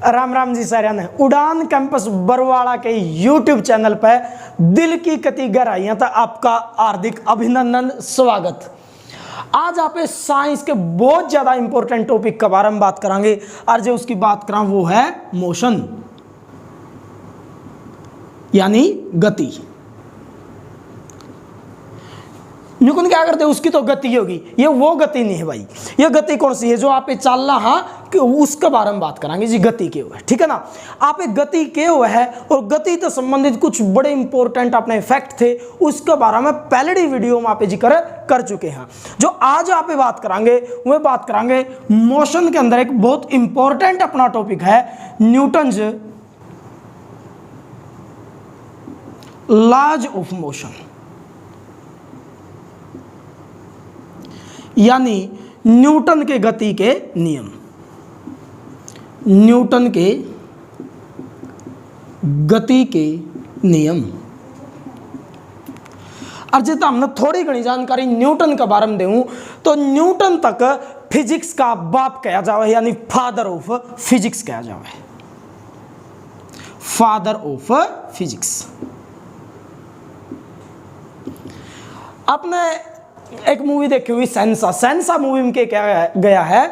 राम राम जी साਰਿਆਂ ने उड़ान कैंपस बरवाड़ा के YouTube चैनल पर दिल की कति गहराइयां तक आपका हार्दिक अभिनंदन स्वागत। आज आप साइंस के बहुत ज़्यादा इंपॉर्टेंट टॉपिक के बारे में बात करेंगे और जो उसकी बात करा वो है मोशन यानी गति। न्यूटन क्या करते हैं, उसकी तो गति होगी, ये वो गति नहीं है भाई। ये गति कौन सी है जो आप चल रहा कि उसके बारे में बात करेंगे जी। गति के हुए, ठीक है ना। आप एक गति के हुए है और गति से संबंधित कुछ बड़े इंपॉर्टेंट अपने फैक्ट थे, उसके बारे में पहले वीडियो में आप जिक्र कर चुके हैं। जो आज आप बात करेंगे वह बात करेंगे मोशन के अंदर एक बहुत इंपॉर्टेंट अपना टॉपिक है न्यूटन्स लॉज ऑफ मोशन यानी न्यूटन के गति के नियम। न्यूटन के गति के नियम और जितना हमने थोड़ी घनी जानकारी न्यूटन के बारे में दूं तो न्यूटन तक फिजिक्स का बाप कहा जावे यानी फादर ऑफ फिजिक्स कहा जावे। Father of physics. आपने एक मूवी देखी हुई सेंसा मूवी में क्या गया है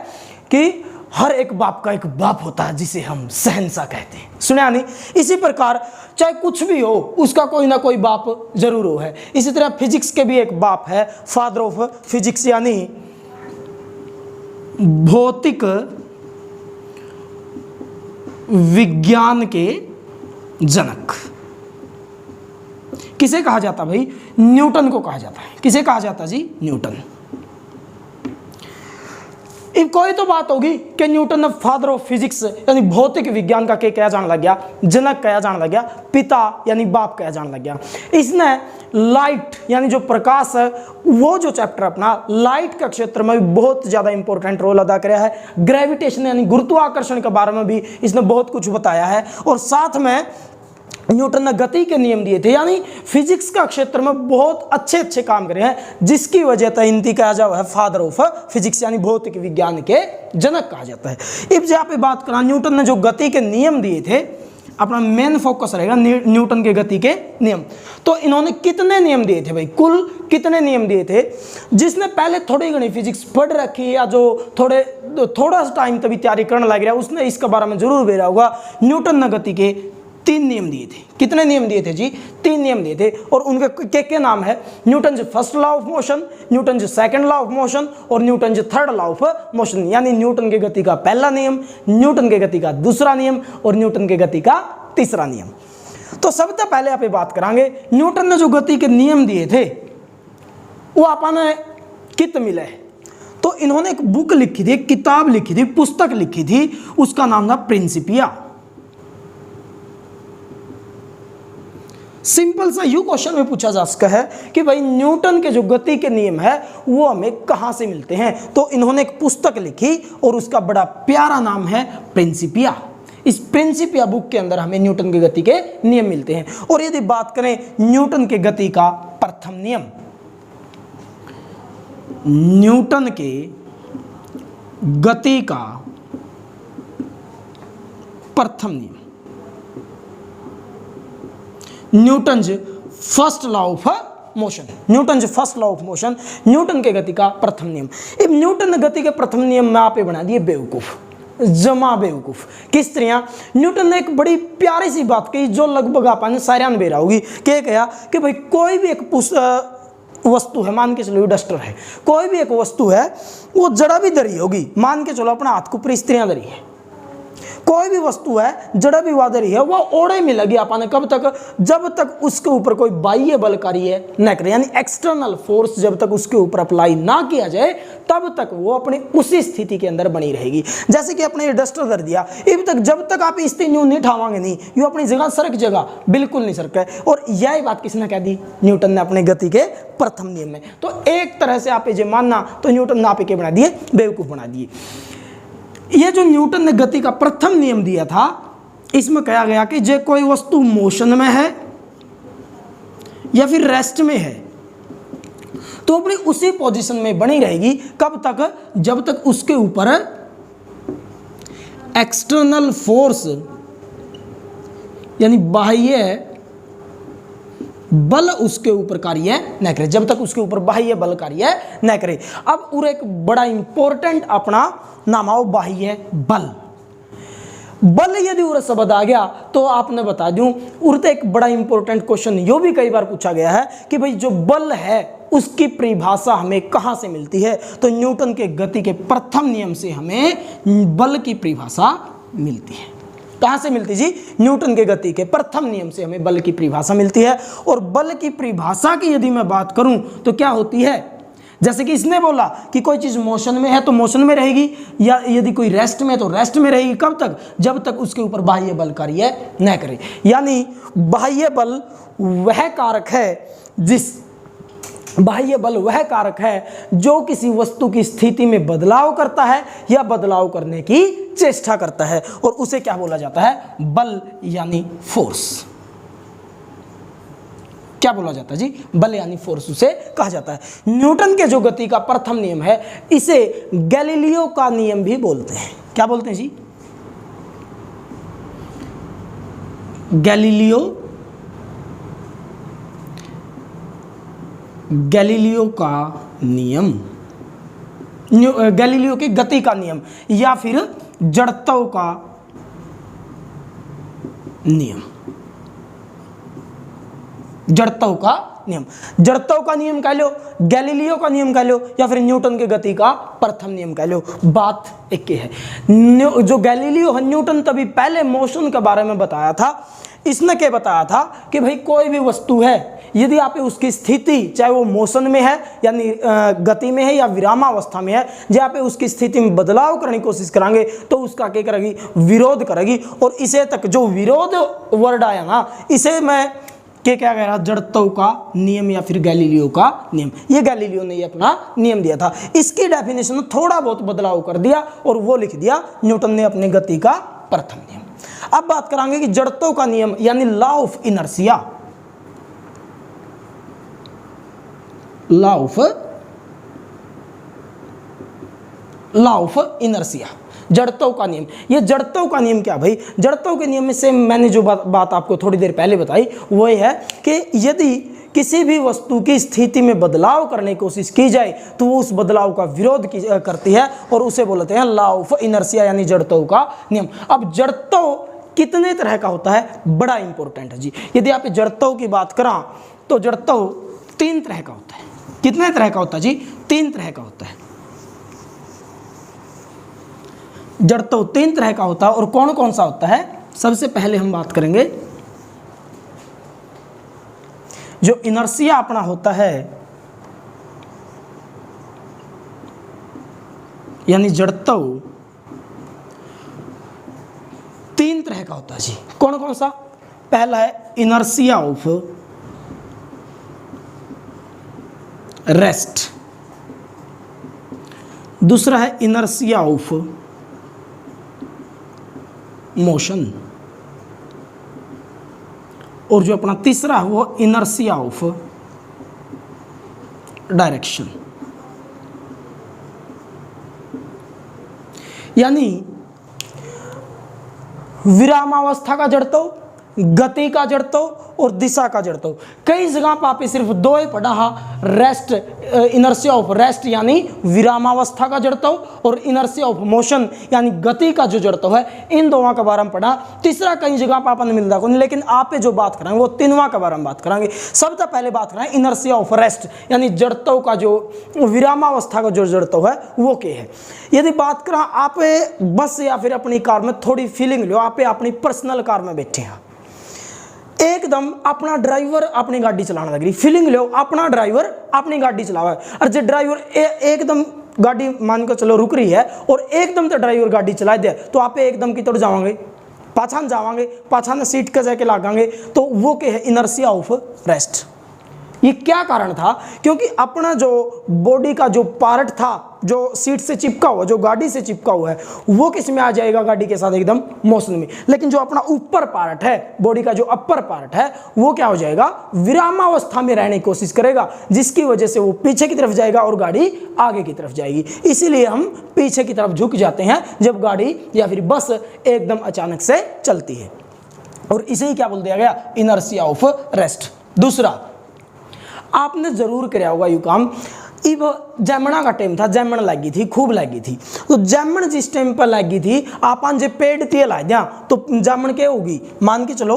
कि हर एक बाप का एक बाप होता है जिसे हम शहंशाह कहते हैं। सुना नहीं? इसी प्रकार चाहे कुछ भी हो उसका कोई ना कोई बाप जरूर हो है। इसी तरह फिजिक्स के भी एक बाप है, फादर ऑफ फिजिक्स यानी भौतिक विज्ञान के जनक। किसे कहा जाता भाई? न्यूटन को कहा जाता है। किसे कहा जाता जी? न्यूटन। कोई तो बात होगी कि न्यूटन फादर ऑफ फिजिक्स यानी भौतिक विज्ञान का क्या जान लग गया, जनक कहा जान लग गया, पिता यानी बाप कहा जान लग गया। इसने लाइट यानी जो प्रकाश है वो जो चैप्टर अपना लाइट का क्षेत्र में भी बहुत ज्यादा इंपॉर्टेंट रोल अदा किया है। ग्रेविटेशन यानी गुरुत्वाकर्षण के बारे में भी इसने बहुत कुछ बताया है और साथ में न्यूटन ने गति के नियम दिए थे यानी फिजिक्स का क्षेत्र में बहुत अच्छे काम करे हैं, जिसकी वजह से इनकी कहा जाता है फादर ऑफ फिजिक्स यानी भौतिक विज्ञान के जनक कहा जाता है। अब जहाँ पे बात करा न्यूटन ने जो गति के नियम दिए थे, अपना मेन फोकस रहेगा न्यूटन के गति के नियम। तो इन्होंने कितने नियम दिए थे भाई? कुल कितने नियम दिए थे? जिसने पहले थोड़ी घनी फिजिक्स पढ़ रखी या जो थोड़ा सा टाइम तभी तैयारी करने लग रहा है उसने इसके बारे में जरूर बेरा होगा। न्यूटन ने गति के 3 नियम दिए थे। कितने नियम दिए थे जी? 3 नियम दिए थे और उनके क्या नाम है? Newton first law of motion, Newton second law of motion और Newton third law of motion. यानी न्यूटन के गति का पहला नियम, न्यूटन के गति का दूसरा नियम और न्यूटन के गति का तीसरा नियम। तो सबसे पहले आप बात करेंगे न्यूटन ने जो गति के नियम दिए थे वो आपने कित मिले। तो इन्होंने एक बुक लिखी थी, एक किताब लिखी थी, पुस्तक लिखी थी, उसका नाम था प्रिंसिपिया। सिंपल सा यू क्वेश्चन में पूछा जा सकता है कि भाई न्यूटन के जो गति के नियम है वो हमें कहां से मिलते हैं। तो इन्होंने एक पुस्तक लिखी और उसका बड़ा प्यारा नाम है प्रिंसिपिया। इस प्रिंसिपिया बुक के अंदर हमें न्यूटन के गति के नियम मिलते हैं। और यदि बात करें न्यूटन के गति का प्रथम नियम, न्यूटन के गति का प्रथम नियम, Newton first law of motion. Newton first law of motion, Newton के गति का प्रथम नियम। अब न्यूटन ने गति के प्रथम नियम में आप बना दिए बेवकूफ, जमा बेवकूफ। किस तरह? न्यूटन ने एक बड़ी प्यारी सी बात कही जो लगभग आपने सारिया ने बेरा होगी। क्या कहा कि भाई कोई भी एक वस्तु है, मान के चलो डस्टर है, कोई भी एक वस्तु है वो जड़ा भी धरी होगी, मान के चलो अपना हाथ को ऊपर स्त्रियां धरी है, कोई भी वस्तु है जड़ा भी वादरी है वो ओढ़े में लगी आपने कब तक? जब तक उसके ऊपर कोई बाह्य बल कार्य न करे यानी एक्सटर्नल फोर्स जब तक उसके ऊपर अप्लाई ना किया जाए तब तक वो अपनी उसी स्थिति के अंदर बनी रहेगी। जैसे कि अपने डस्टर धर दिया, अब तक जब तक आप इस न्यू नहीं ठावांगे नहीं, यू अपनी जगह सरक जगह बिल्कुल नहीं सरका। और यही बात किसने कह दी? न्यूटन ने अपने गति के प्रथम नियम में। तो एक तरह से आप ये मानना तो न्यूटन ने आप बना दिए बेवकूफ बना दिए। ये जो न्यूटन ने गति का प्रथम नियम दिया था इसमें कहा गया कि जो कोई वस्तु मोशन में है या फिर रेस्ट में है तो अपनी उसी पोजीशन में बनी रहेगी। कब तक? जब तक उसके ऊपर एक्सटर्नल फोर्स यानी बाह्य बल उसके ऊपर कार्य न करे, जब तक उसके ऊपर बाह्य बल कार्य न करे। अब और एक बड़ा इंपॉर्टेंट अपना नाम आओ बाह्य बल। बल यदि उर शब्द आ गया तो आपने बता दूं उर्त एक बड़ा इंपॉर्टेंट क्वेश्चन यो भी कई बार पूछा गया है कि भाई जो बल है उसकी परिभाषा हमें कहां से मिलती है। तो न्यूटन के गति के प्रथम नियम से हमें बल की परिभाषा मिलती है। कहां से मिलती जी? न्यूटन के गति के प्रथम नियम से हमें बल की परिभाषा मिलती है। और बल की परिभाषा की यदि मैं बात करूं तो क्या होती है, जैसे कि इसने बोला कि कोई चीज मोशन में है तो मोशन में रहेगी, या यदि कोई रेस्ट में है तो रेस्ट में रहेगी। कब तक? जब तक उसके ऊपर बाह्य बल कार्य न करे। यानी बाह्य बल वह कारक है बाह्य बल वह कारक है जो किसी वस्तु की स्थिति में बदलाव करता है या बदलाव करने की चेष्टा करता है, और उसे क्या बोला जाता है? बल यानी फोर्स। क्या बोला जाता है जी? बल यानी फोर्स उसे कहा जाता है। न्यूटन के जो गति का प्रथम नियम है इसे गैलीलियो का नियम भी बोलते हैं। क्या बोलते हैं जी? गैलीलियो का नियम, गैलीलियो की गति का नियम या फिर जड़त्व का नियम। जड़त्व का नियम, जड़त्व का नियम कह लो, गैलीलियो का नियम कह लो, या फिर न्यूटन के गति का प्रथम नियम कह लो, बात एक ही है। जो गैलीलियो है, न्यूटन तभी पहले मोशन के बारे में बताया था। इसने क्या बताया था कि भाई कोई भी वस्तु है यदि आप उसकी स्थिति चाहे वो मोशन में है यानी गति में है या विरामावस्था में है, जब आप उसकी स्थिति में बदलाव करने की कोशिश करेंगे तो उसका क्या करेगी? विरोध करेगी। और इसे तक जो विरोध वर्ड आया ना, इसे मैं क्या कह रहा? जड़त्व का नियम या फिर गैलीलियो का नियम। ये गैलीलियो ने अपना नियम दिया था। इसकी डेफिनेशन में थोड़ा बहुत बदलाव कर दिया और वो लिख दिया न्यूटन ने अपने गति का प्रथम नियम। अब बात करेंगे कि जड़त्व का नियम यानी law of inertia. Law of inertia, जड़त्व का नियम। ये जड़त्व का नियम क्या भाई? जड़त्व के नियम में से मैंने जो बात आपको थोड़ी देर पहले बताई वो है कि यदि किसी भी वस्तु की स्थिति में बदलाव करने की कोशिश की जाए तो वो उस बदलाव का विरोध करती है और उसे बोलते हैं लॉ ऑफ इनर्शिया यानी जड़त्व का नियम। अब जड़त्व कितने तरह का होता है? बड़ा इंपॉर्टेंट है जी। यदि आप जड़त्व की बात करें तो जड़त्व 3 तरह का होता है। कितने तरह का होता है जी? 3 तरह का होता है। जड़त्व 3 तरह का होता है। और कौन कौन सा होता है? सबसे पहले हम बात करेंगे जो इनर्शिया अपना होता है यानी जड़त्व 3 तरह का होता है जी। कौन कौन सा? पहला है इनर्शिया ऑफ रेस्ट, दूसरा है इनर्शिया ऑफ मोशन, और जो अपना तीसरा है वो इनर्शिया ऑफ डायरेक्शन। यानी विरामावस्था का जड़त्व, गति का जड़त्व और दिशा का जड़त्व। कई जगह पर आप सिर्फ 2 ही पढ़ा हा, रेस्ट, इनर्शिया ऑफ रेस्ट यानी विरामावस्था का जड़त्व और इनर्शिया ऑफ मोशन यानी गति का जो जड़त्व है, इन दोनों के बारे में पढ़ा। तीसरा कई जगह पर अपन मिलता है, लेकिन आप जो बात करेंगे वो तीनों के बारे में बात करेंगे। सबसे पहले बात करें इनर्शिया ऑफ रेस्ट यानी जड़त्व का जो विरामावस्था का जो जड़त्व है वो क्या है। यदि बात करें आप बस या फिर अपनी कार में थोड़ी फीलिंग लो, आप अपनी पर्सनल कार में बैठे हैं, एकदम अपना ड्राइवर अपनी गाड़ी चलाने लग रही, फीलिंग लो अपना ड्राइवर अपनी गाड़ी चलावा है। और जो ड्राइवर एकदम गाड़ी मान कर चलो रुक रही है और एकदम तो ड्राइवर गाड़ी चला दे तो आप एकदम की तरफ जाओगे, पाछान सीट का जाके लगाएंगे, तो वो क्या है? Inertia of rest. ये क्या कारण था? क्योंकि अपना जो बॉडी का जो पार्ट था, जो सीट से चिपका हुआ, जो गाड़ी से चिपका हुआ है, वो किस में आ जाएगा? गाड़ी के साथ एकदम मोशन में। लेकिन जो अपना ऊपर पार्ट है, बॉडी का जो अपर पार्ट है, वो क्या हो जाएगा? विरामावस्था में रहने की कोशिश करेगा, जिसकी वजह से वो पीछे की तरफ जाएगा और गाड़ी आगे की तरफ जाएगी। इसीलिए हम पीछे की तरफ झुक जाते हैं जब गाड़ी या फिर बस एकदम अचानक से चलती है, और इसे ही क्या बोल दिया गया? Inertia of rest. दूसरा, आपने जरूर किया होगा यू काम, इब जैमना का टाइम था, जैमन लगी थी, खूब लगी थी। तो जैमन जिस टाइम पर लगी थी, आपन जे पेड़ ते ला दिया तो जैमन क्या होगी? मान के चलो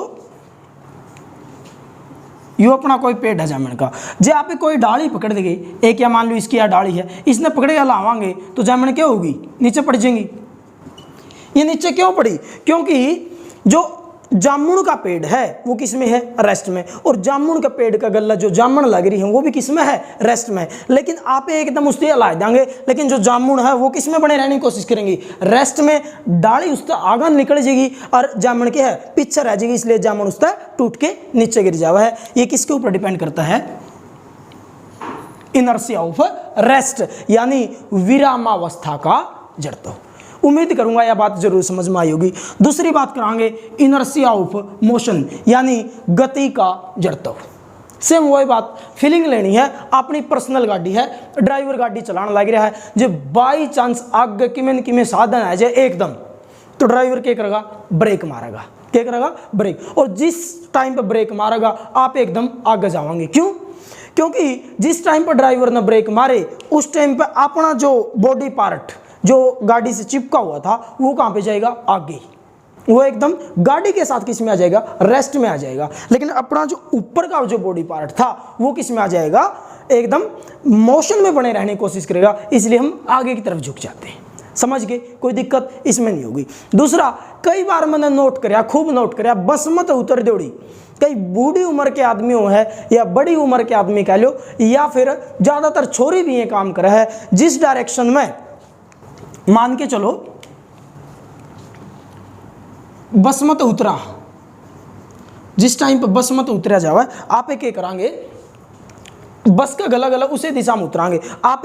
यू अपना कोई पेड़ है जैमन का, जे आप कोई डाली पकड़ देगी, एक या मान लो इसकी या डाली है, इसने पकड़े या लावांगे तो जैमन क्या होगी? नीचे पड़ जाएंगी। ये नीचे क्यों पड़ी? क्योंकि जो जामुन का पेड़ है वो किस में है? रेस्ट में। और जामुन का पेड़ का गल्ला जो जामुन लग रही है वो भी किस में है? रेस्ट में। लेकिन आप एकदम उससे हिला देंगे, लेकिन जो जामुन है वो किस में बने रहने की कोशिश करेंगी? रेस्ट में। डाली उससे आगे निकल जाएगी और जामुन के है पीछे रह जाएगी, इसलिए जामुन उससे टूट के नीचे गिर जावा है। ये किसके ऊपर डिपेंड करता है? इनर्शिया ऑफ रेस्ट, यानी विरामावस्था का जड़त्व। उम्मीद करूंगा यह बात जरूर समझ में आई होगी। दूसरी बात करांगे इनर्शिया ऑफ मोशन, यानी गति का जड़त्व। सेम वही बात, फीलिंग लेनी है। अपनी पर्सनल गाड़ी है, ड्राइवर गाड़ी चलाना लग रहा है, जब बाई चांस आगे किमें साधन आ जाए एकदम, तो ड्राइवर क्या करेगा? ब्रेक मारेगा। क्या करेगा? ब्रेक। और जिस टाइम पर ब्रेक मारेगा आप एकदम आगे जाओगे। क्यों? क्योंकि जिस टाइम पर ड्राइवर ने ब्रेक मारे उस टाइम पर अपना जो बॉडी पार्ट जो गाड़ी से चिपका हुआ था वो कहाँ पे जाएगा? आगे। वो एकदम गाड़ी के साथ किस में आ जाएगा? रेस्ट में आ जाएगा। लेकिन अपना जो ऊपर का जो बॉडी पार्ट था वो किस में आ जाएगा? एकदम मोशन में बने रहने की कोशिश करेगा, इसलिए हम आगे की तरफ झुक जाते हैं। समझ गए? कोई दिक्कत इसमें नहीं होगी। दूसरा, कई बार मैंने नोट कराया, खूब नोट कराया, बस मत उतर दौड़ी। कई बूढ़ी उम्र के आदमी हो है या बड़ी उम्र के आदमी कह लो, या फिर ज्यादातर छोरी भी ये काम करे है, जिस डायरेक्शन में मान के चलो बस मत उतरा, जिस टाइम पर बस मत उतरा जावा, आप क्या करांगे? बस का गला गला उसे दिशा में उतरांगे। आप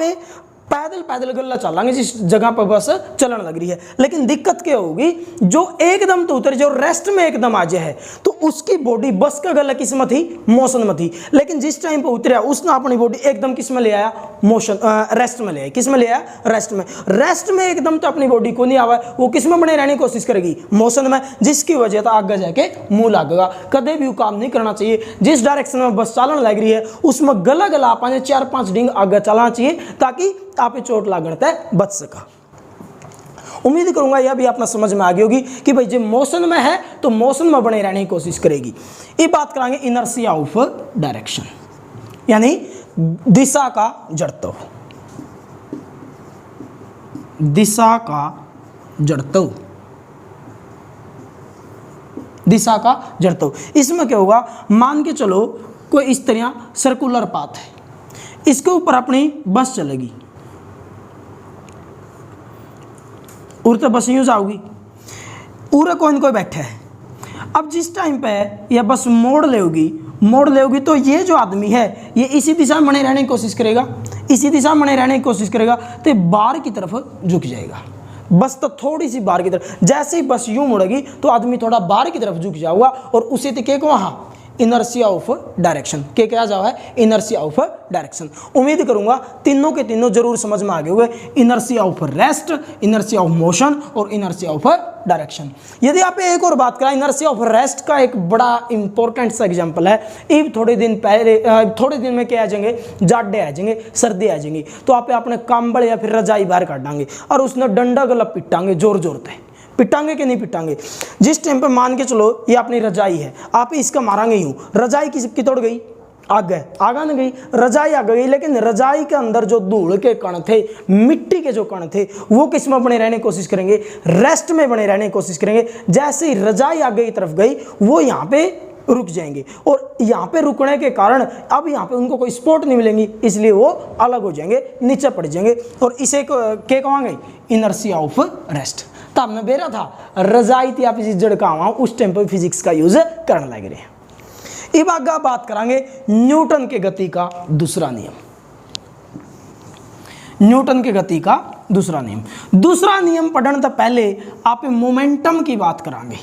पैदल पैदल गला चलांगे जिस जगह पर बस चलन लग रही है। लेकिन दिक्कत क्या होगी? जो एकदम तो उतर जो रेस्ट में एकदम आ जाए तो उसकी बॉडी बस का गला किस में थी? मोशन में थी। लेकिन जिस टाइम पर उतरा उसने अपनी बॉडी एकदम किस में ले आया? मोशन, रेस्ट में ले आया। किस में ले आया? रेस्ट में। रेस्ट में एकदम तो अपनी बॉडी को नहीं आवा, वो किस में बने रहने की कोशिश करेगी? मोशन में, जिसकी वजह से आगे जाके मुंह लगेगा। कदे भी वो काम नहीं करना चाहिए। जिस डायरेक्शन में बस चालन लग रही है उसमें गला गला आप 4-5 डिंग आगे चलाना चाहिए, ताकि आप चोट लागण तक बच सका। उम्मीद करूंगा यह भी अपना समझ में आ गई होगी कि भाई जो मोशन में है तो मोशन में बने रहने की कोशिश करेगी। ये बात करांगे इनर्शिया ऑफ डायरेक्शन, यानी दिशा का जड़त्व। दिशा का जड़त्व, दिशा का जड़त्व। इसमें क्या होगा? मान के चलो कोई इस तरह सर्कुलर पाथ है, इसके ऊपर अपनी बस चलेगी, और तो बस यूं जाओगी, पूरा कोई न कोई बैठा है। अब जिस टाइम पे यह बस मोड़ लेगी तो ये जो आदमी है ये इसी दिशा में बने रहने की कोशिश करेगा, इसी दिशा में बने रहने की कोशिश करेगा, तो बाहर की तरफ झुक जाएगा। बस तो थोड़ी सी बाहर की तरफ, जैसे ही बस यूं मुड़ेगी तो आदमी थोड़ा बाहर की तरफ झुक जाऊगा, और उसे तो क्या वहाँ इनर्शिया ऑफ डायरेक्शन के क्या जाओ है? Inertia of direction. उम्मीद करूंगा तीनों के तीनों जरूर समझ में आ गए हुए, inertia of rest, inertia of motion और इनर्शिया ऑफ डायरेक्शन। यदि आप एक और बात करें, इनर्शिया ऑफ रेस्ट का एक बड़ा इंपॉर्टेंट सा एग्जांपल है। इब थोड़े दिन में क्या आ जाएंगे? जाड़े आ जाएंगे, सर्दी आ जाएंगी, तो आप अपने कंबल या फिर रजाई बाहर काटेंगे और उसने डंडा गला पिटांगे, जोर जोर से पिटांगे कि नहीं पिटांगे? जिस टाइम पे मान के चलो ये अपनी रजाई है, आप इसका मारांगे यूं, रजाई की तोड़ गई, आगा न गई, रजाई आ गई, लेकिन रजाई के अंदर जो धूल के कण थे, मिट्टी के जो कण थे, वो किस में बने रहने की कोशिश करेंगे? रेस्ट में बने रहने की कोशिश करेंगे। जैसे ही रजाई आगे की तरफ गई वो यहाँ पे रुक जाएंगे, और यहाँ पे रुकने के कारण अब यहाँ पे उनको कोई सपोर्ट नहीं मिलेंगी, इसलिए वो अलग हो जाएंगे, नीचे पड़ जाएंगे, और इसे क्या कहेंगे? Inertia of rest. तब मैं बेरा था रजाई थी आप इसी जड़ का उस टाइम पर फिजिक्स का यूज करने लग रहे हैं। अब आगे बात करेंगे न्यूटन के गति का दूसरा नियम। न्यूटन के गति का दूसरा नियम, दूसरा नियम पढ़ने तो पहले आप मोमेंटम की बात करांगे,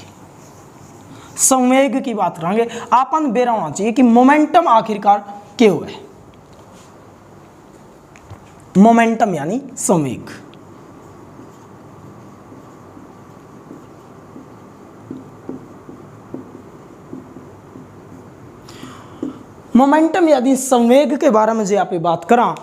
संवेग की बात करांगे। आपन बेरा होना चाहिए कि मोमेंटम आखिरकार क्यों है। मोमेंटम यानी संवेग। मोमेंटम यानी संवेग के बारे में जो आप बात करा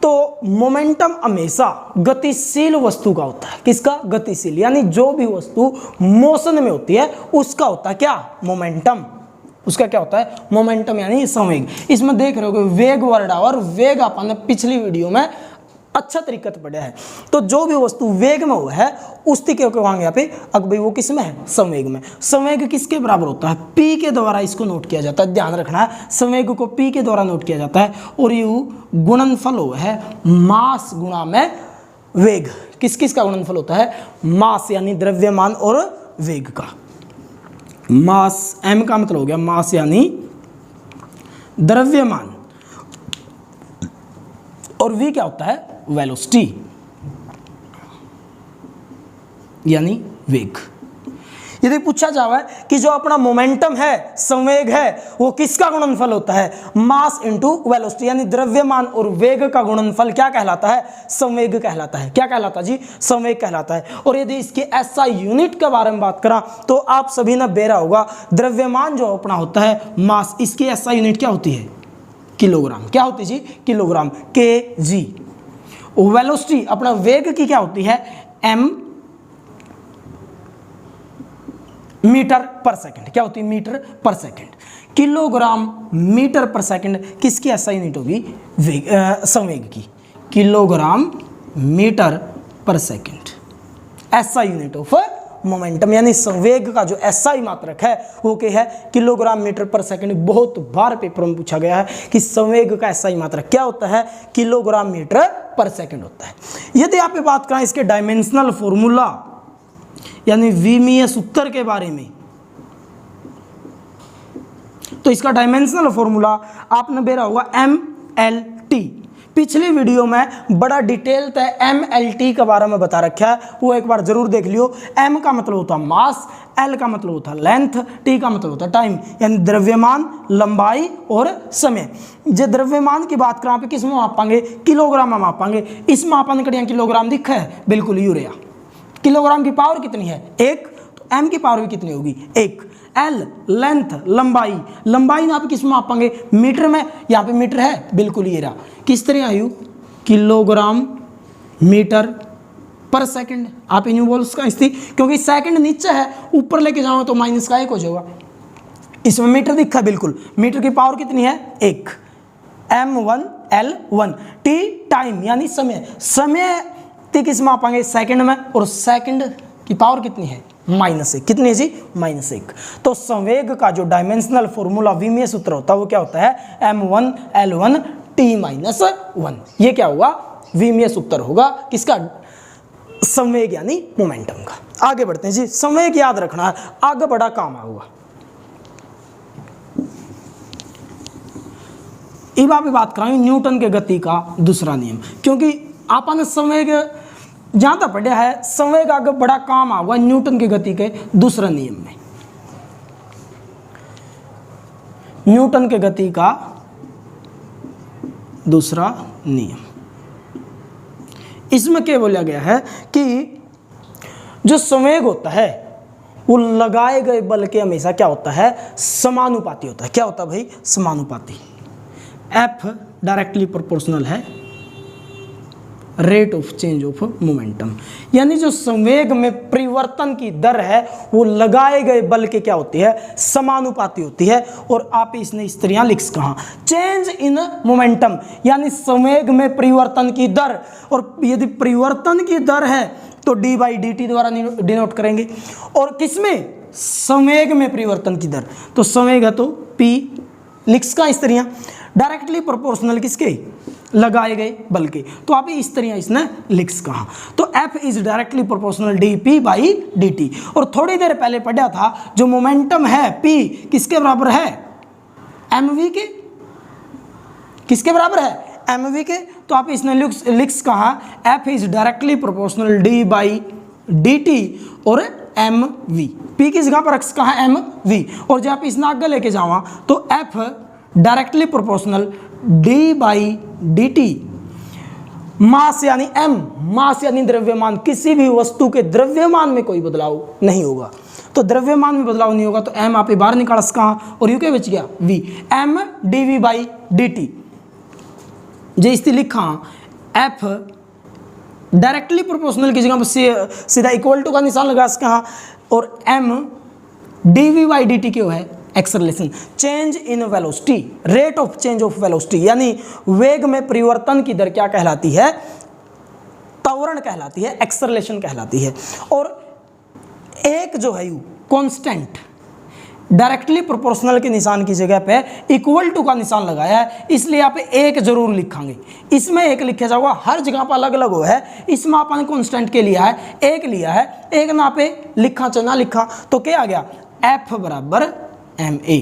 तो मोमेंटम हमेशा गतिशील वस्तु का होता है। किसका? गतिशील, यानी जो भी वस्तु मोशन में होती है उसका होता है क्या? मोमेंटम। उसका क्या होता है? मोमेंटम यानी संवेग। इसमें देख रहे हो वेग वर्ड और वेग अपन ने पिछली वीडियो में अच्छा तरीके से पढ़ा है। तो जो भी वस्तु वेग में हुआ है उसकी क्या कहेंगे यहाँ पे? अब भाई वो किस में है? संवेग में। संवेग किसके बराबर होता है? पी के द्वारा इसको नोट किया जाता है, ध्यान रखना है। संवेग को पी के द्वारा नोट किया जाता है और ये गुणनफल हुआ है मास गुणा में वेग। किस किस का गुणनफल होता है? मास यानी द्रव्यमान और वेग का। मास एम का मतलब हो गया मास यानी द्रव्यमान और वी क्या होता है? वेलोसिटी यानी वेग। यदि पूछा जाए कि जो अपना मोमेंटम है, संवेग है, वो किसका गुणनफल होता है? मास इंटू वेलोसिटी यानी द्रव्यमान और वेग का गुणनफल क्या कहलाता है? संवेग कहलाता है। क्या कहलाता है जी? संवेग कहलाता है। और यदि इसके ऐसा यूनिट के बारे में बात करा तो आप सभी ने बेरा होगा, द्रव्यमान जो अपना होता है मास, इसकी ऐसा यूनिट क्या होती है? किलोग्राम। क्या होती है जी? किलोग्राम, के जी। वेलोसिटी अपना वेग की क्या होती है? एम मीटर पर सेकंड। क्या होती है? मीटर पर सेकंड। किलोग्राम मीटर पर सेकंड किसकी ऐसा यूनिट होगी? वेग संवेग की। किलोग्राम मीटर पर सेकंड ऐसा यूनिट ऑफ मोमेंटम यानी संवेग का जो एसआई मात्रक है वो क्या है? किलोग्राम मीटर पर सेकंड। बहुत बार पेपर में पूछा गया है कि संवेग का एसआई मात्रक क्या होता है? किलोग्राम मीटर पर सेकंड होता है। यदि आप बात करें इसके डायमेंशनल फॉर्मूला यानी विमीय सूत्र के बारे में, तो इसका डायमेंशनल फॉर्मूला आपने बेरा होगा MLT। पिछली वीडियो में बड़ा डिटेल तक MLT के बारे में बता रखा है, वो एक बार जरूर देख लियो। M का मतलब होता है मास, L का मतलब होता है लेंथ, T का मतलब होता है टाइम यानी द्रव्यमान, लंबाई और समय। जो द्रव्यमान की बात करें किस में मापांगे? किलोग्राम में मापांगे। इस मापन कड़िया किलोग्राम दिखा है? बिल्कुल, यूरिया। किलोग्राम की पावर कितनी है? 1। तो M की पावर भी कितनी होगी? 1। L लेंथ, लंबाई। लंबाई ना आप किस में मापांगे? मीटर में। यहाँ पे मीटर है, बिल्कुल ये रहा। किस तरह आयु? किलोग्राम मीटर पर सेकंड। आप इन बोल उसका स्थिति, क्योंकि सेकंड नीचे है, ऊपर लेके जाओ तो माइनस का 1 हो जाएगा। इसमें मीटर दिखा, बिल्कुल। मीटर की पावर कितनी है? 1। M1 L1। T टाइम यानी समय। समय किस में मापांगे? सेकंड में। और सेकंड की पावर कितनी है? -1। कितनी है जी? -1। तो संवेग का जो डायमेंशनल फॉर्मूला विमीय सूत्र होता है वो क्या होता है? M1 L1 T-1। ये क्या होगा? विमीय सूत्र होगा किसका? संवेग यानी मोमेंटम का। आगे बढ़ते हैं जी। संवेग याद रखना है, आगे बड़ा काम आऊगा। अब आप बात करेंगे न्यूटन के गति का दूसरा नियम, क्योंकि आपने संवेग जहां तक पढ़ा है, संवेग आगे बड़ा काम आऊगा न्यूटन की गति के दूसरा नियम में। न्यूटन के गति का दूसरा नियम, इसमें क्या बोला गया है कि जो संवेग होता है वो लगाए गए बल के हमेशा क्या होता है? समानुपाती होता है। क्या होता है भाई? समानुपाती। F डायरेक्टली प्रोपोर्शनल है rate of change of momentum, यानी जो संवेग में परिवर्तन की दर है वो लगाए गए बल के क्या होती है? समानुपाती होती है। और आप इसने इस तरह लिख कहा चेंज इन मोमेंटम यानी संवेग में परिवर्तन की दर। और यदि परिवर्तन की दर है तो d/dt द्वारा डिनोट करेंगे। और किसमें? संवेग में परिवर्तन की दर। तो संवेग है तो p लिख का इस तरह डायरेक्टली प्रोपोर्शनल किसके? लगाए गए बल के। तो आप इस तरह इसने लिख कहा। तो F is directly proportional dp/dt। और थोड़ी देर पहले पढ़ा था जो मोमेंटम है P किसके बराबर है? mv के किसके बराबर है, mv के। तो आप इसने लिख कहा f is directly proportional d by dt और mv, p की जगह पर रख कहा mv, और जब आप इसने आगे लेके जावा तो f directly proportional d by dt, मास यानी m, मास यानी द्रव्यमान, किसी भी वस्तु के द्रव्यमान में कोई बदलाव नहीं होगा, तो द्रव्यमान में बदलाव नहीं होगा तो m आप बाहर निकाल सका और यू क्या बच गया v, m dv by dt। जैसे लिखा f डायरेक्टली प्रोपोर्शनल की जगह पर सीधा इक्वल टू का निशान लगा सका, और m dv बाई dt क्यों है, acceleration, change in velocity, rate of change of velocity, यानी वेग में परिवर्तन की दर क्या कहलाती है, त्वरण कहलाती है, एक्सेलरेशन कहलाती है। और एक जो है यू कांस्टेंट डायरेक्टली प्रोपोर्शनल के निशान की जगह पे इक्वल टू का निशान लगाया है, इसलिए यहाँ पे एक जरूर लिखांगे, इसमें एक लिखा जाएगा, हर जगह पर अलग अलग हो है, इसमें आपने कांस्टेंट के लिया है, एक लिया है, एक ना पे लिखा चना लिखा, तो क्या आ गया F बराबर ma,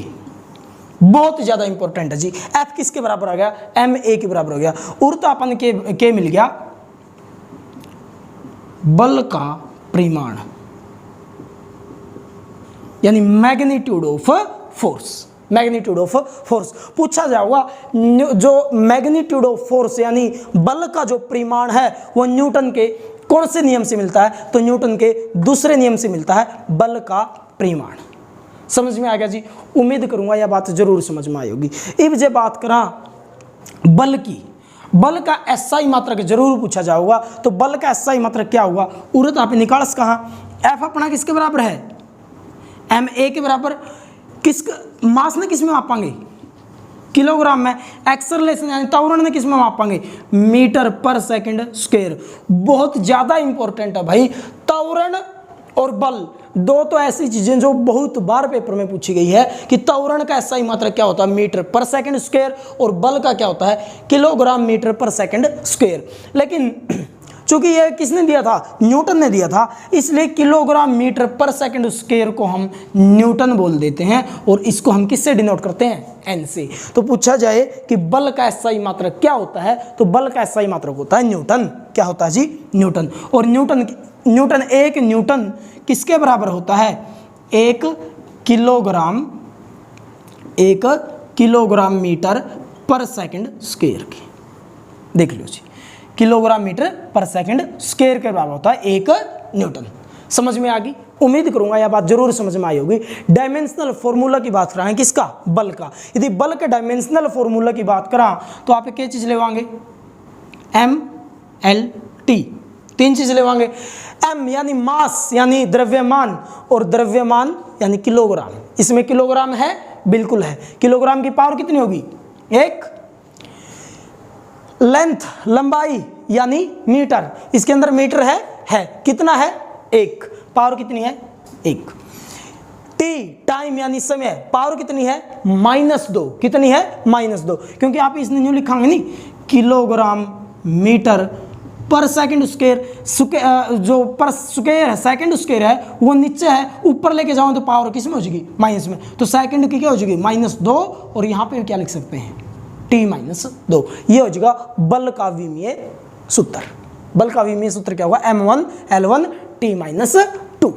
बहुत ज्यादा इंपॉर्टेंट है जी। F किसके बराबर आ गया, ma के बराबर हो गया, और तो अपन के मिल गया बल का परिमाण, यानी magnitude of force, magnitude of force पूछा जाएगा। जो मैग्नीट्यूड ऑफ फोर्स यानी बल का जो परिमाण है वो न्यूटन के कौन से नियम से मिलता है, तो न्यूटन के दूसरे नियम से मिलता है, बल का परिमाण। समझ में आ गया जी, उम्मीद करूंगा यह बात जरूर समझ में आई होगी। अब जे बात करा बल की, बल का एसआई मात्रक जरूर पूछा जाएगा, तो बल का एसआई मात्रक क्या होगा, उरत आप निकाल कहा, एफ अपना किसके बराबर है, एम ए के बराबर, किस मास ने किस में मापांगे, किलोग्राम में, एक्सेलरेशन यानी त्वरण ने किस में मापांगे, मीटर पर सेकंड स्क्वायर। बहुत ज्यादा इंपॉर्टेंट है भाई, त्वरण और बल दो तो ऐसी चीजें जो बहुत बार पेपर में पूछी गई है कि त्वरण का एसआई मात्रक क्या होता है, मीटर पर सेकंड स्क्वायर, और बल का क्या होता है, किलोग्राम मीटर पर सेकंड स्क्वायर। लेकिन चूंकि यह किसने दिया था, न्यूटन ने दिया था, इसलिए किलोग्राम मीटर पर सेकंड स्क्वायर को हम न्यूटन बोल देते हैं, और इसको हम किससे डिनोट करते हैं, एन से। तो पूछा जाए कि बल का एसआई मात्रक क्या होता है, तो बल का एसआई मात्रक होता है न्यूटन। क्या होता है जी, न्यूटन। और न्यूटन एक न्यूटन किसके बराबर होता है, एक किलोग्राम मीटर पर सेकंड स्क्वायर की। देख लो जी, किलोग्राम मीटर पर सेकंड स्क्वायर के बराबर होता है एक न्यूटन। समझ में आ गई, उम्मीद करूंगा यह बात जरूर समझ में आई होगी। डायमेंशनल फॉर्मूला की बात कराएं, किसका, बल का। यदि बल के डायमेंशनल फॉर्मूला की बात करा तो आप क्या चीज लेवाएंगे, एम एल टी, तीन चीज लेवाएंगे। एम यानी मास यानी द्रव्यमान, और द्रव्यमान यानी किलोग्राम। इसमें किलोग्राम है, बिल्कुल है। किलोग्राम की पावर कितनी होगी, एक। लेंथ लंबाई यानी मीटर, इसके अंदर मीटर है कितना है, एक। पावर कितनी है, एक। टी टाइम यानी समय, पावर कितनी है, -2। कितनी है, -2, क्योंकि आप इसने न्यू लिखांगे नहीं, किलोग्राम मीटर पर सेकंड स्क्वायर, जो पर स्क्वायर है, सेकंड स्क्वायर है वो नीचे है, ऊपर लेके जाओ तो पावर किस में हो जाएगी, माइनस में। तो सेकंड की क्या हो जाएगी, -2, और यहाँ पे क्या लिख सकते हैं, T-2। ये हो जाएगा बल का विमीय सूत्र। बल का विमीय सूत्र क्या होगा, M1L1 T-2।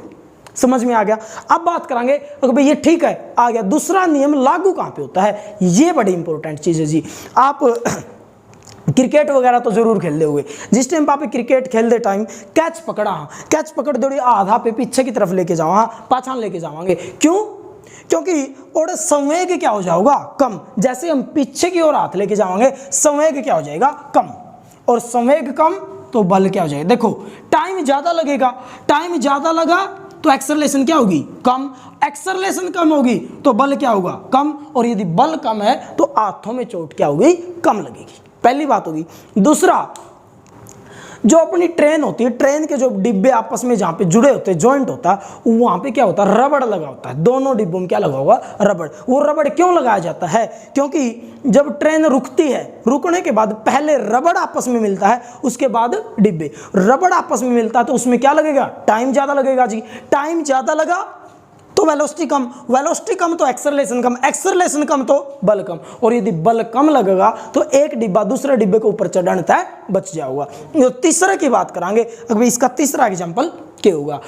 समझ में आ गया। अब बात करेंगे तो भाई ये ठीक है, आ गया। दूसरा नियम लागू कहाँ पे होता है, ये बड़ी इंपॉर्टेंट चीज है जी। आप क्रिकेट वगैरह तो जरूर खेलते हुए, जिस टाइम आप क्रिकेट खेलते टाइम कैच पकड़ा, कैच पकड़ दौड़ी आधा पे पीछे की तरफ लेके जाओ, पाछान लेके जाओगे, क्यों, क्योंकि और संवेग क्या हो जाएगा, कम। जैसे हम पीछे की ओर हाथ लेके जाओगे, संवेग क्या हो जाएगा, कम, और संवेग कम तो बल क्या हो जाएगा। देखो टाइम ज्यादा लगेगा, टाइम ज्यादा लगा तो एक्सेलरेशन क्या होगी, कम। एक्सेलरेशन कम होगी तो बल क्या होगा, कम। और यदि बल कम है तो हाथों में चोट क्या होगी, कम लगेगी। पहली बात होगी। दूसरा, जो अपनी ट्रेन होती है, ट्रेन के जो डिब्बे आपस में जहाँ पे जुड़े होते हैं, जॉइंट होता है, वहाँ पे क्या होता है, रबड़ लगा होता है। दोनों डिब्बों में क्या लगा होगा, रबड़। वो रबड़ क्यों लगाया जाता है, क्योंकि जब ट्रेन रुकती है, रुकने के बाद पहले रबड़ आपस में मिलता है, उसके बाद डिब्बे। रबड़ आपस में मिलता है तो उसमें क्या लगेगा, टाइम ज़्यादा लगेगा जी। टाइम ज़्यादा लगा तो वेलोसिटी कम तो एक्सेलरेशन कम तो बल कम, और यदि बल कम लगेगा तो एक डिब्बा दूसरे डिब्बे के ऊपर चढ़ने तय बच जाऊगा। जो तीसरे की बात करांगे, अभी इसका तीसरा एग्जांपल क्या होगा।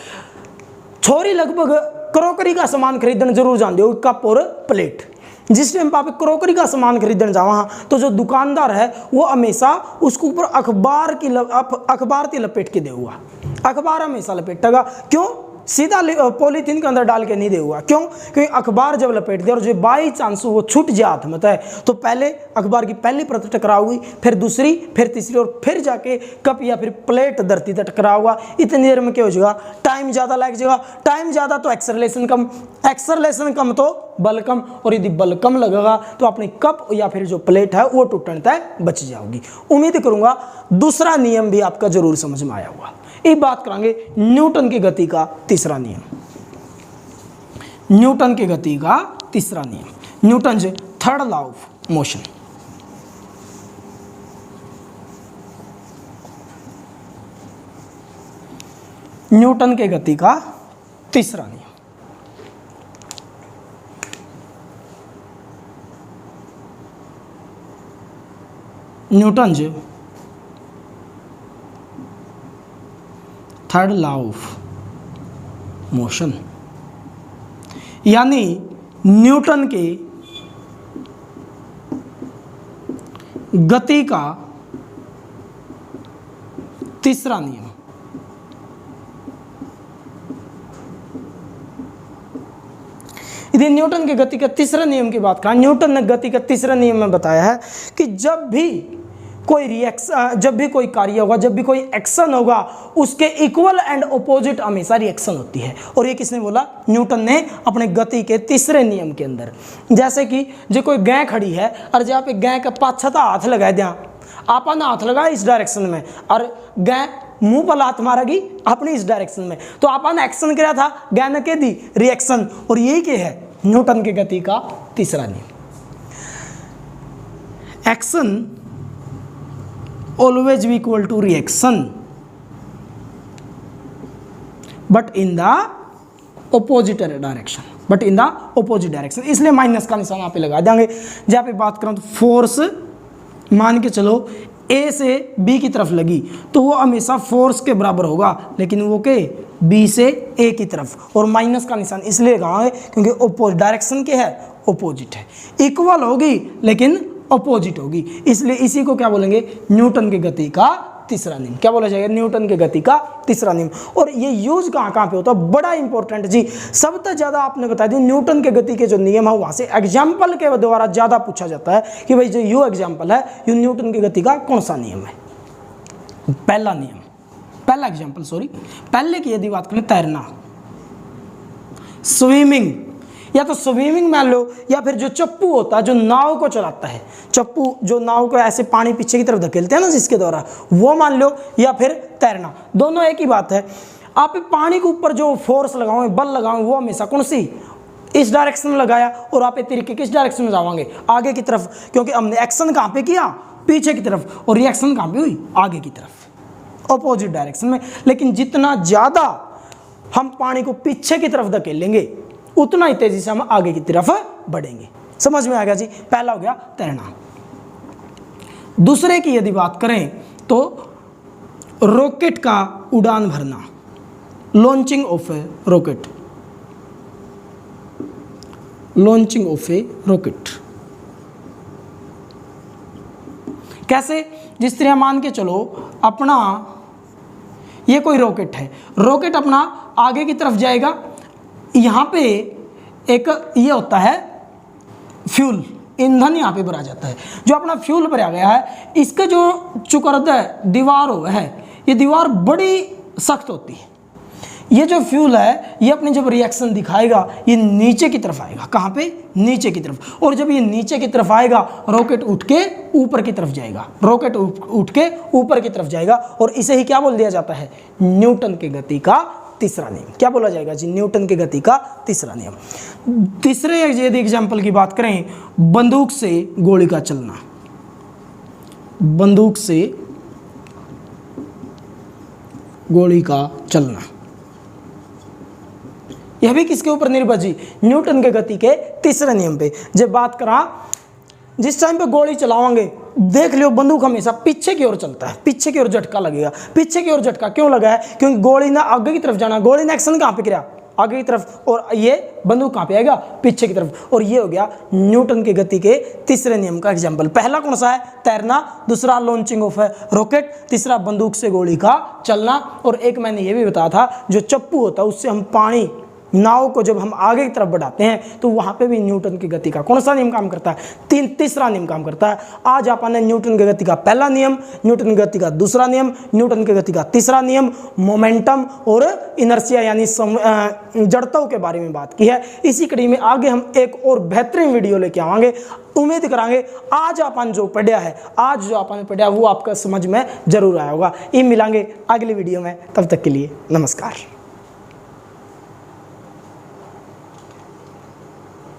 छोरी लगभग क्रोकरी का सामान खरीदने जरूर जानते हो, कप और प्लेट। जिस टाइम पे आप क्रोकरी का सामान खरीदने जावा तो जो दुकानदार है वो हमेशा उसके ऊपर अखबार की लपेट के देगा, अखबार हमेशा लपेटेगा। क्यों? सीधा पॉलीथीन के अंदर डाल के नहीं देगा। क्यों? क्योंकि अखबार जब लपेट दे और जो बाई चांस वो छूट जाए हाथ में तो पहले अखबार की पहली परत टकराओगी, फिर दूसरी, फिर तीसरी, और फिर जाके कप या फिर प्लेट धरती तक टकराओगा। इतनी देर में क्या हो जाएगा? टाइम ज़्यादा लग जाएगा। टाइम ज़्यादा तो एक्सेलरेशन कम तो बल कम, और यदि बल कम लगेगा तो अपनी कप या फिर जो प्लेट है वो टूटने तक बच जाओगी। उम्मीद करूंगा दूसरा नियम भी आपका जरूर समझ में आया होगा। एक बात करेंगे न्यूटन की गति का तीसरा नियम। न्यूटन की गति का तीसरा नियम, न्यूटन से third law of motion. Newton के गति का तीसरा नियम। Newton ji third law of motion, यानी न्यूटन के गति का तीसरा नियम। यदि न्यूटन के गति का तीसरा नियम की बात करें, न्यूटन ने गति का तीसरा नियम में बताया है कि जब भी कोई कार्य होगा, जब भी कोई एक्शन होगा, उसके इक्वल एंड ऑपोजिट हमेशा रिएक्शन होती है। और ये किसने बोला? न्यूटन ने अपने गति के तीसरे नियम के अंदर। जैसे कि जो कोई गाय खड़ी है और जहाँ पे गाय का पाछा हाथ लगा दिया, आपने हाथ लगा इस डायरेक्शन में और गाय मुंह पर लात मारेगी अपनी इस डायरेक्शन में, तो आपने एक्शन किया था, गाय ने कह दी रिएक्शन। और यही क्या है न्यूटन की गति का तीसरा नियम। Action always be equal to reaction but in the opposite direction। इसलिए माइनस का निशान यहाँ पे लगा देंगे। जहाँ पे बात करूँ तो फोर्स मान के चलो ए से बी की तरफ लगी तो वो हमेशा फोर्स के बराबर होगा, लेकिन वो के बी से ए की तरफ, और माइनस का निशान इसलिए कहा है क्योंकि अपोजिट डायरेक्शन के है, अपोजिट है। इक्वल होगी लेकिन अपोजिट होगी, इसलिए इसी को क्या बोलेंगे? न्यूटन की गति का तीसरा नियम। क्या बोला जाएगा? न्यूटन की गति का तीसरा नियम। और ये यूज कहाँ पे होता है? बड़ा इंपॉर्टेंट जी। सबसे ज्यादा आपने बता दी न्यूटन के गति के जो नियम है वहां से एग्जाम्पल के द्वारा ज्यादा पूछा जाता है कि भाई जो यू एग्जाम्पल है यू न्यूटन की गति का कौन सा नियम है? पहला नियम, पहला एग्जाम्पल, सॉरी पहले की यदि बात करें तैरना, स्विमिंग, या तो स्विमिंग मान लो, या फिर जो चप्पू होता है जो नाव को चलाता है, चप्पू जो नाव को ऐसे पानी पीछे की तरफ धकेलते हैं ना जिसके द्वारा, वो मान लो, या फिर तैरना, दोनों एक ही बात है। आप पानी के ऊपर जो फोर्स लगाओगे, बल लगाओगे, वो हमेशा कौन सी? इस डायरेक्शन में लगाया, और आप तरीके किस डायरेक्शन में जाओगे? आगे की तरफ, क्योंकि हमने एक्शन कहाँ पे किया? पीछे की तरफ, और रिएक्शन कहाँ पे हुई? आगे की तरफ, अपोजिट डायरेक्शन में। लेकिन जितना ज्यादा हम पानी को पीछे की तरफ धकेलेंगे उतना ही तेजी से हम आगे की तरफ बढ़ेंगे। समझ में आ गया जी? पहला हो गया तैरना। दूसरे की यदि बात करें तो रॉकेट का उड़ान भरना, launching of A rocket, launching of A rocket. कैसे? जिस तरह मान के चलो अपना ये कोई रॉकेट है, रॉकेट अपना आगे की तरफ जाएगा, यहाँ पे एक ये होता है फ्यूल, ईंधन यहाँ पे भरा जाता है। जो अपना फ्यूल भरा गया है, इसका जो चुकर्द है दीवार हो है, ये दीवार बड़ी सख्त होती है। ये जो फ्यूल है ये अपनी जब रिएक्शन दिखाएगा ये नीचे की तरफ आएगा। कहाँ पे? नीचे की तरफ। और जब ये नीचे की तरफ आएगा रॉकेट उठ के ऊपर की तरफ जाएगा, रॉकेट उठ के ऊपर की तरफ जाएगा, और इसे ही क्या बोल दिया जाता है? न्यूटन की गति का तीसरा नियम। क्या बोला जाएगा जी? न्यूटन की गति का तीसरा नियम। तीसरे यदि एग्जाम्पल की बात करें, बंदूक से गोली का चलना, बंदूक से गोली का चलना, यह भी किसके ऊपर निर्भर जी, न्यूटन के गति के तीसरे नियम पे। जब बात करा जिस टाइम पे गोली चलाओगे देख लियो बंदूक हमेशा पीछे की ओर चलता है, पीछे की ओर झटका लगेगा। पीछे की ओर झटका क्यों लगा है, क्योंकि गोली ना आगे की तरफ जाना, गोली ने एक्शन कहाँ पे किया, आगे की तरफ, और ये बंदूक कहाँ पे आएगा, पीछे की तरफ। और ये हो गया न्यूटन की गति के तीसरे नियम का एग्जाम्पल। पहला कौन सा है, तैरना, दूसरा लॉन्चिंग ऑफ रॉकेट, तीसरा बंदूक से गोली का चलना, और एक मैंने ये भी बताया था जो चप्पू होता है उससे हम पानी, नाव को जब हम आगे की तरफ बढ़ाते हैं तो वहां पे भी न्यूटन की गति का कौन सा नियम काम करता है, तीसरा नियम काम करता है। आज आपने न्यूटन की गति का पहला नियम, न्यूटन की गति का दूसरा नियम, न्यूटन की गति का तीसरा नियम, मोमेंटम और इनर्शिया यानी जड़ताओं के बारे में बात की है। इसी कड़ी में आगे हम एक और बेहतरीन वीडियो लेके आवांगे। उम्मीद करांगे आज आपने जो पढ़ा है, आज जो आपने पढ़ा वो आपका समझ में जरूर आया होगा। ये मिलांगे अगली वीडियो में, तब तक के लिए नमस्कार।